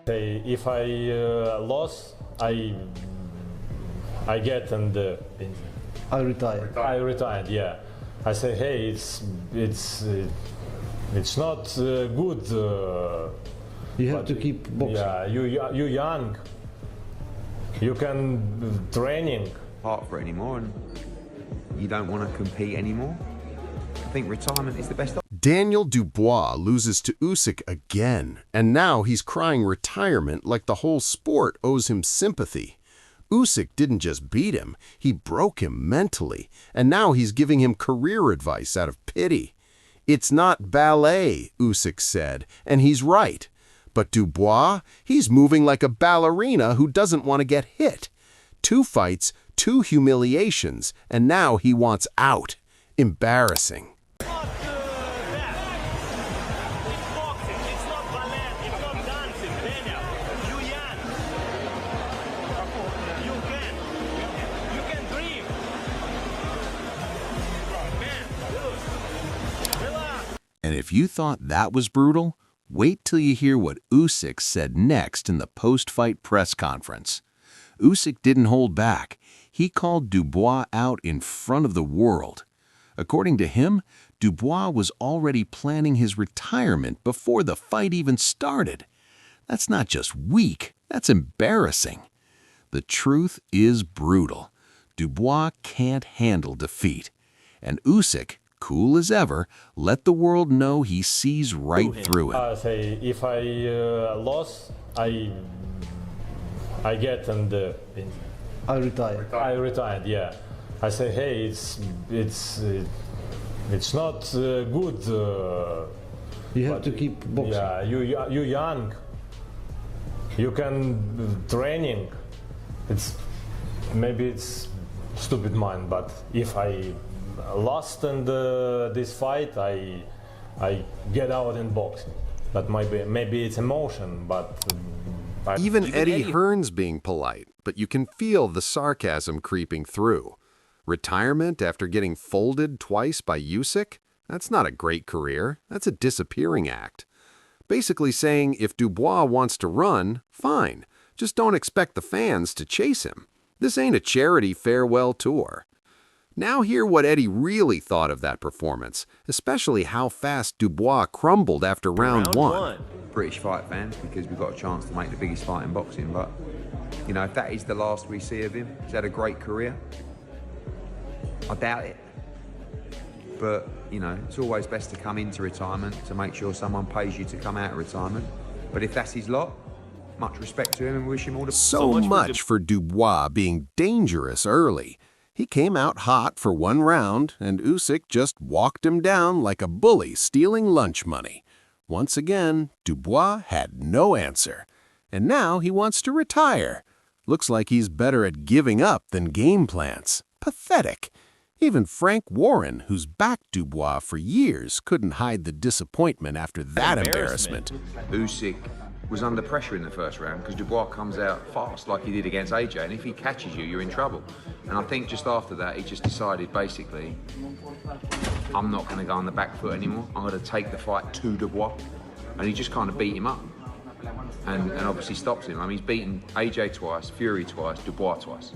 Say, if I lost, I get and I retire. I retired. Yeah, I say, hey, it's not good. You have to keep boxing. Yeah, you young. You can training. Part for it anymore, and you don't want to compete anymore. I think retirement is the best option. Daniel Dubois loses to Usyk again, and now he's crying retirement like the whole sport owes him sympathy. Usyk didn't just beat him, he broke him mentally, and now he's giving him career advice out of pity. It's not ballet, Usyk said, and he's right. But Dubois, he's moving like a ballerina who doesn't want to get hit. 2 fights, 2 humiliations, and now he wants out. Embarrassing. And if you thought that was brutal, wait till you hear what Usyk said next in the post-fight press conference. Usyk didn't hold back. He called Dubois out in front of the world. According to him, Dubois was already planning his retirement before the fight even started. That's not just weak, that's embarrassing. The truth is brutal. Dubois can't handle defeat. And Usyk, cool as ever, let the world know he sees right through him. Say, if I lost, I get and I retire. I retired. Yeah, I say, hey, it's not good. You have to keep boxing. Yeah, you young. You can training. Maybe it's stupid mind, but if I lost in this fight, I get out in boxing. But maybe it's emotion, but Even Eddie Hearn's being polite, but you can feel the sarcasm creeping through. Retirement after getting folded twice by Usyk? That's not a great career. That's a disappearing act. Basically saying if Dubois wants to run, fine. Just don't expect the fans to chase him. This ain't a charity farewell tour. Now hear what Eddie really thought of that performance, especially how fast Dubois crumbled after round one. British fight fans, because we've got a chance to make the biggest fight in boxing, but you know, if that is the last we see of him, he's had a great career. I doubt it. But, you know, it's always best to come into retirement to make sure someone pays you to come out of retirement. But if that's his lot, much respect to him and wish him all the best. So much for Dubois being dangerous early. He came out hot for 1 round, and Usyk just walked him down like a bully stealing lunch money. Once again, Dubois had no answer. And now he wants to retire. Looks like he's better at giving up than game plans. Pathetic. Even Frank Warren, who's backed Dubois for years, couldn't hide the disappointment after that embarrassment. Usyk was under pressure in the first round because Dubois comes out fast like he did against AJ, and if he catches you, you're in trouble. And I think just after that, he just decided basically, I'm not going to go on the back foot anymore. I'm going to take the fight to Dubois. And he just kind of beat him up and obviously stops him. I mean, he's beaten AJ twice, Fury twice, Dubois twice.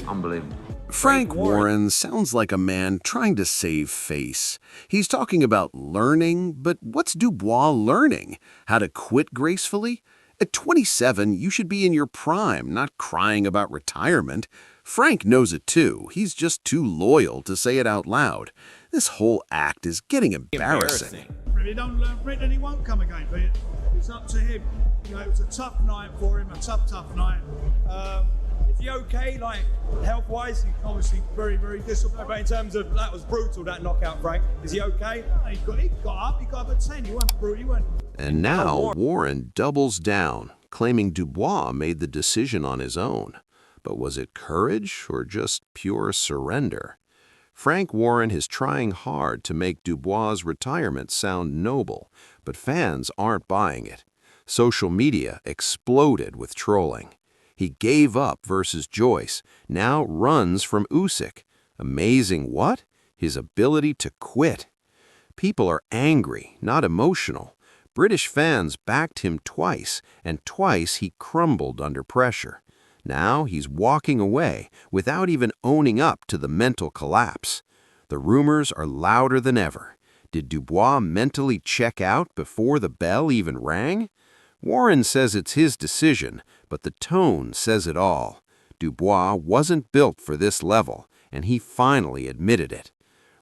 Unbelievable. Frank Warren sounds like a man trying to save face. He's talking about learning, but what's Dubois learning? How to quit gracefully? At 27, you should be in your prime, not crying about retirement. Frank knows it too. He's just too loyal to say it out loud. This whole act is getting embarrassing. Really don't Britain, he won't come again, but it's up to him. You know, it was a tough night for him, a tough night. Is he okay, like health-wise? He's obviously very, very disciplined. But in terms of that was brutal, that knockout, Frank. Is he okay? He got up at 10. He wasn't brutal. He wasn't. And now Warren doubles down, claiming Dubois made the decision on his own. But was it courage or just pure surrender? Frank Warren is trying hard to make Dubois' retirement sound noble, but fans aren't buying it. Social media exploded with trolling. He gave up versus Joyce, now runs from Usyk. Amazing what? His ability to quit. People are angry, not emotional. British fans backed him twice, and twice he crumbled under pressure. Now he's walking away without even owning up to the mental collapse. The rumors are louder than ever. Did Dubois mentally check out before the bell even rang? Warren says it's his decision, but the tone says it all. Dubois wasn't built for this level, and he finally admitted it.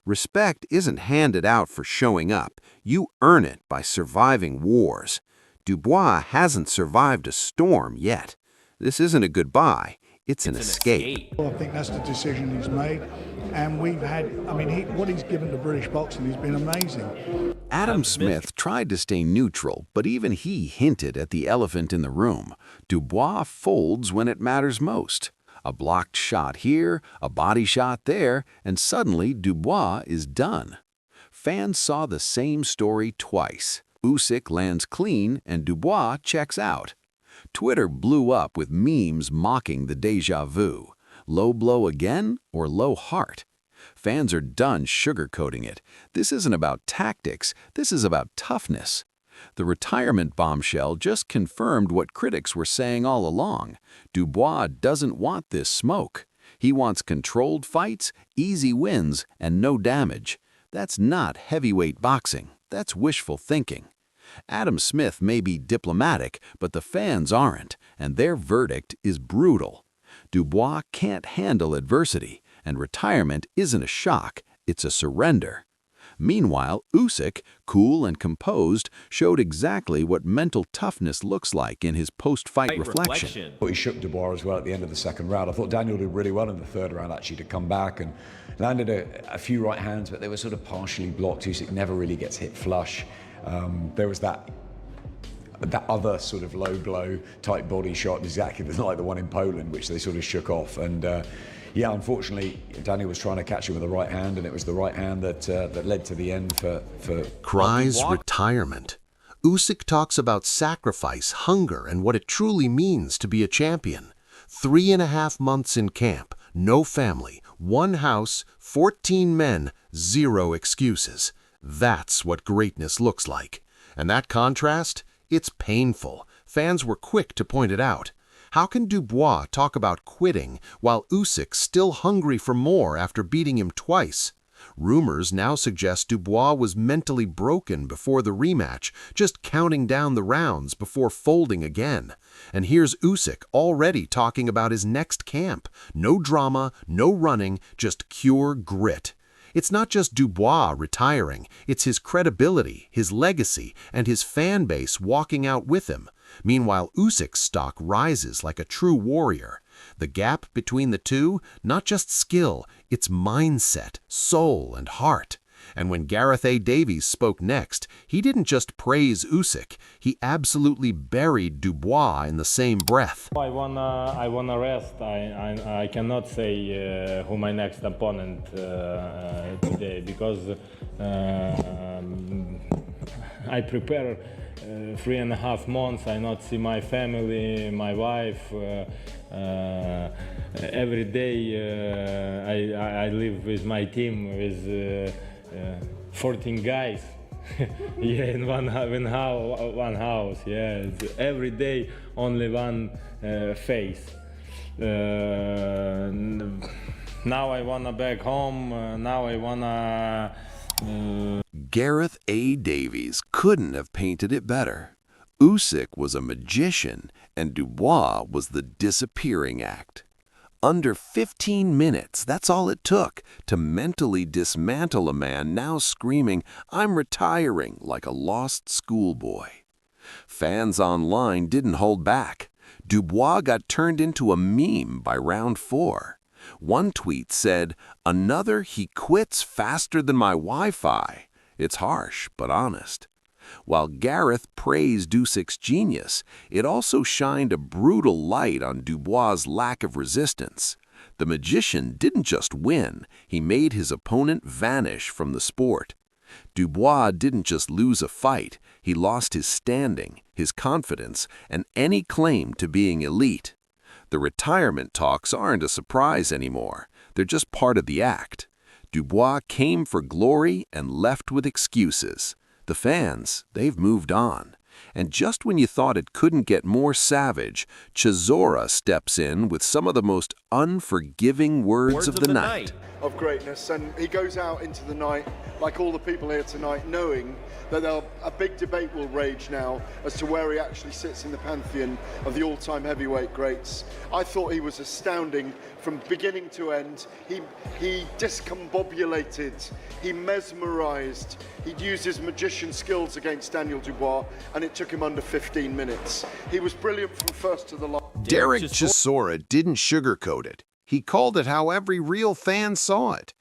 Respect isn't handed out for showing up. You earn it by surviving wars. Dubois hasn't survived a storm yet. This isn't a goodbye. It's an escape. Well, I think that's the decision he's made. And we've had, what he's given to British boxing has been amazing. Adam Smith tried to stay neutral, but even he hinted at the elephant in the room. Dubois folds when it matters most. A blocked shot here, a body shot there, and suddenly Dubois is done. Fans saw the same story twice. Usyk lands clean and Dubois checks out. Twitter blew up with memes mocking the déjà vu. Low blow again or low heart? Fans are done sugarcoating it. This isn't about tactics, this is about toughness. The retirement bombshell just confirmed what critics were saying all along. Dubois doesn't want this smoke. He wants controlled fights, easy wins, and no damage. That's not heavyweight boxing. That's wishful thinking. Adam Smith may be diplomatic, but the fans aren't, and their verdict is brutal. Dubois can't handle adversity, and retirement isn't a shock, it's a surrender. Meanwhile, Usyk, cool and composed, showed exactly what mental toughness looks like in his post-fight reflection. He shook Dubois as well at the end of the second round. I thought Daniel did really well in the third round, actually, to come back and landed a few right hands, but they were sort of partially blocked. Usyk never really gets hit flush. There was that other sort of low blow type body shot, exactly like the one in Poland, which they sort of shook off. And yeah, unfortunately, Daniel was trying to catch him with the right hand, and it was the right hand that led to the end for Cries retirement. Usyk talks about sacrifice, hunger, and what it truly means to be a champion. 3.5 months in camp, no family, one house, 14 men, 0 excuses. That's what greatness looks like. And that contrast? It's painful. Fans were quick to point it out. How can Dubois talk about quitting while Usyk's still hungry for more after beating him twice? Rumors now suggest Dubois was mentally broken before the rematch, just counting down the rounds before folding again. And here's Usyk already talking about his next camp. No drama, no running, just pure grit. It's not just Dubois retiring, it's his credibility, his legacy, and his fan base walking out with him. Meanwhile, Usyk's stock rises like a true warrior. The gap between the two, not just skill, it's mindset, soul, and heart. And when Gareth A. Davies spoke next, he didn't just praise Usyk, he absolutely buried Dubois in the same breath. I wanna rest. I cannot say who my next opponent today, because I prepare 3.5 months. I not see my family, my wife. Every day I live with my team with 14 guys. Yeah, in one house. Yeah, it's every day only one face. Now I wanna back home. Now I wanna. Gareth A. Davies couldn't have painted it better. Usyk was a magician, and Dubois was the disappearing act. Under 15 minutes, that's all it took to mentally dismantle a man now screaming, "I'm retiring," like a lost schoolboy. Fans online didn't hold back. Dubois got turned into a meme by round 4. One tweet said, "Another he quits faster than my Wi-Fi." It's harsh, but honest. While Gareth praised Usyk's genius, it also shined a brutal light on Dubois' lack of resistance. The magician didn't just win, he made his opponent vanish from the sport. Dubois didn't just lose a fight, he lost his standing, his confidence, and any claim to being elite. The retirement talks aren't a surprise anymore, they're just part of the act. Dubois came for glory and left with excuses. The fans, they've moved on. And just when you thought it couldn't get more savage, Chisora steps in with some of the most unforgiving words of the night. Of greatness, and he goes out into the night, like all the people here tonight, knowing that a big debate will rage now as to where he actually sits in the pantheon of the all-time heavyweight greats. I thought he was astounding from beginning to end. He discombobulated, he mesmerized, he'd used his magician skills against Daniel Dubois, and it took him under 15 minutes. He was brilliant from first to the last. Derek Chisora didn't sugarcoat it. He called it how every real fan saw it.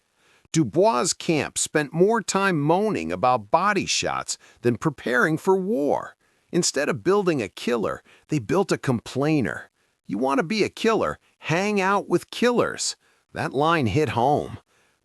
Dubois' camp spent more time moaning about body shots than preparing for war. Instead of building a killer, they built a complainer. You want to be a killer, hang out with killers. That line hit home.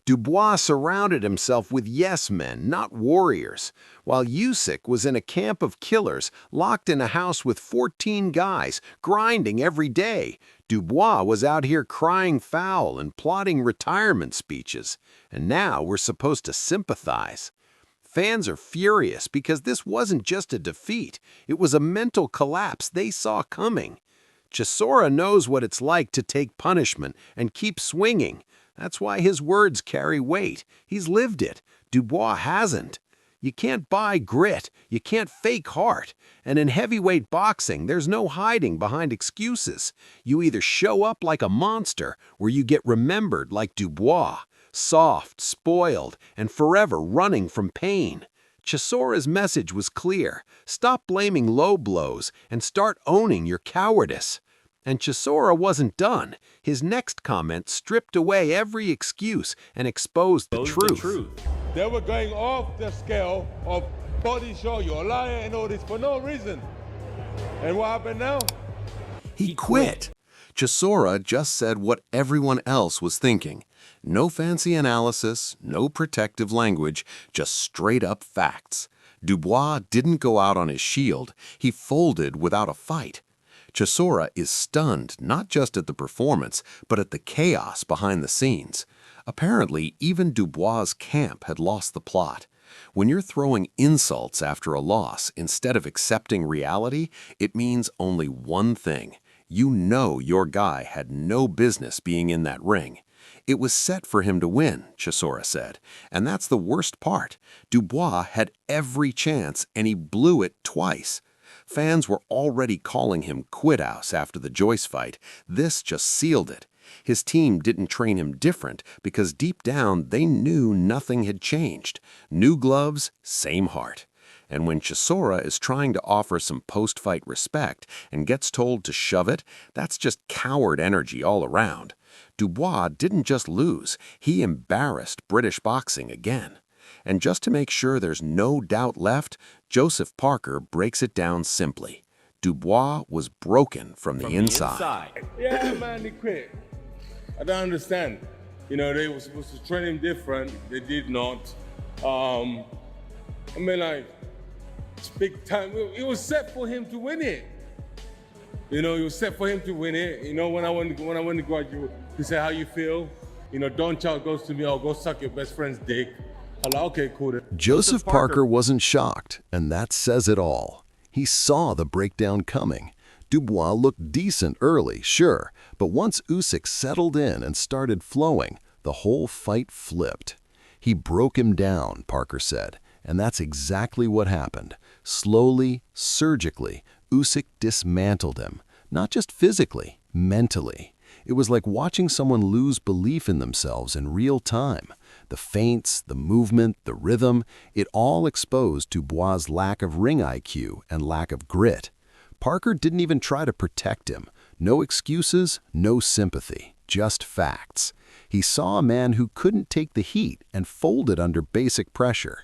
Dubois surrounded himself with yes men, not warriors, while Usyk was in a camp of killers, locked in a house with 14 guys, grinding every day. Dubois was out here crying foul and plotting retirement speeches, and now we're supposed to sympathize. Fans are furious because this wasn't just a defeat, it was a mental collapse they saw coming. Chisora knows what it's like to take punishment and keep swinging. That's why his words carry weight. He's lived it. Dubois hasn't. You can't buy grit. You can't fake heart. And in heavyweight boxing, there's no hiding behind excuses. You either show up like a monster or you get remembered like Dubois, soft, spoiled, and forever running from pain. Chisora's message was clear. Stop blaming low blows and start owning your cowardice. And Chisora wasn't done. His next comment stripped away every excuse and exposed the truth. They were going off the scale of body show, you're a liar and all this for no reason. And what happened now? He quit. Chisora just said what everyone else was thinking. No fancy analysis, no protective language, just straight up facts. Dubois didn't go out on his shield. He folded without a fight. Chisora is stunned not just at the performance, but at the chaos behind the scenes. Apparently, even Dubois' camp had lost the plot. When you're throwing insults after a loss instead of accepting reality, it means only one thing. You know your guy had no business being in that ring. It was set for him to win, Chisora said, and that's the worst part. Dubois had every chance, and he blew it twice. Fans were already calling him Quithouse after the Joyce fight. This just sealed it. His team didn't train him different because deep down they knew nothing had changed. New gloves, same heart. And when Chisora is trying to offer some post-fight respect and gets told to shove it, that's just coward energy all around. Dubois didn't just lose, he embarrassed British boxing again. And just to make sure there's no doubt left, Joseph Parker breaks it down simply. Dubois was broken from the inside. Yeah, man, they quit. I don't understand. You know, they were supposed to train him different. They did not. I mean, like, it's big time. It was set for him to win it. You know, it was set for him to win it. You know, when I went to graduate, he said, how you feel? You know, Don Child goes to me, oh, go suck your best friend's dick. I'm like, okay, cool. Joseph Parker wasn't shocked, and that says it all. He saw the breakdown coming. Dubois looked decent early, sure, but once Usyk settled in and started flowing, the whole fight flipped. He broke him down, Parker said, and that's exactly what happened. Slowly, surgically, Usyk dismantled him, not just physically, mentally. It was like watching someone lose belief in themselves in real time. The feints, the movement, the rhythm, it all exposed Dubois' lack of ring IQ and lack of grit. Parker didn't even try to protect him. No excuses, no sympathy, just facts. He saw a man who couldn't take the heat and folded under basic pressure.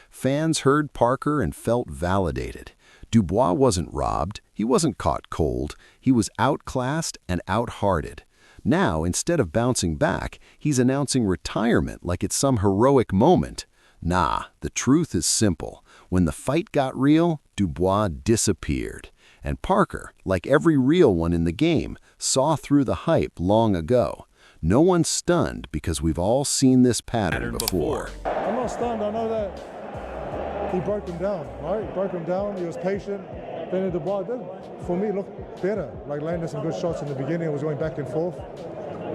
Fans heard Parker and felt validated. Dubois wasn't robbed, he wasn't caught cold, he was outclassed and outhearted. Now, instead of bouncing back, he's announcing retirement like it's some heroic moment. Nah, the truth is simple. When the fight got real, Dubois disappeared. And Parker, like every real one in the game, saw through the hype long ago. No one's stunned because we've all seen this pattern before. I'm not stunned, I know that. he broke him down, right? He broke him down, he was patient. Daniel Dubois did, for me, looked better. Like landed some good shots in the beginning, it was going back and forth.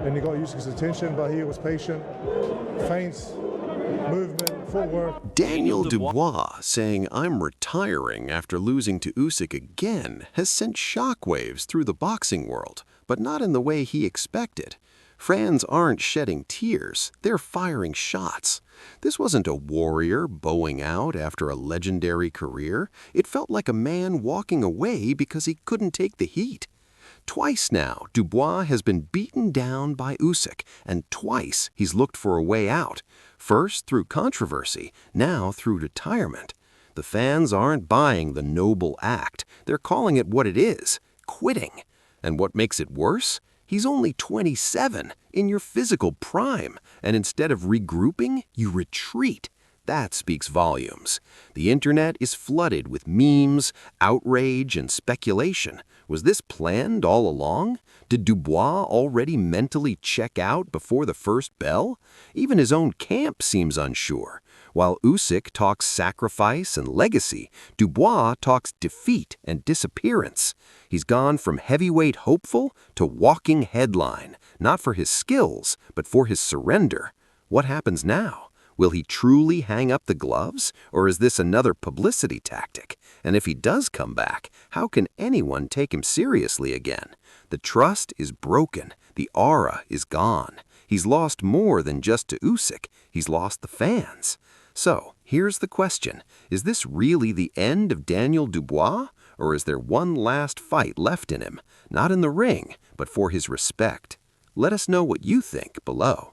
Then he got Usyk's attention, but he was patient. Feints, movement, footwork. Daniel Dubois saying I'm retiring after losing to Usyk again has sent shockwaves through the boxing world, but not in the way he expected. Fans aren't shedding tears, they're firing shots. This wasn't a warrior bowing out after a legendary career. It felt like a man walking away because he couldn't take the heat. Twice now, Dubois has been beaten down by Usyk, and twice he's looked for a way out. First through controversy, now through retirement. The fans aren't buying the noble act. They're calling it what it is, quitting. And what makes it worse? He's only 27, in your physical prime, and instead of regrouping, you retreat. That speaks volumes. The internet is flooded with memes, outrage, and speculation. Was this planned all along? Did Dubois already mentally check out before the first bell? Even his own camp seems unsure. While Usyk talks sacrifice and legacy, Dubois talks defeat and disappearance. He's gone from heavyweight hopeful to walking headline, not for his skills, but for his surrender. What happens now? Will he truly hang up the gloves, or is this another publicity tactic? And if he does come back, how can anyone take him seriously again? The trust is broken. The aura is gone. He's lost more than just to Usyk. He's lost the fans. So, here's the question. Is this really the end of Daniel Dubois? Or is there one last fight left in him? Not in the ring, but for his respect. Let us know what you think below.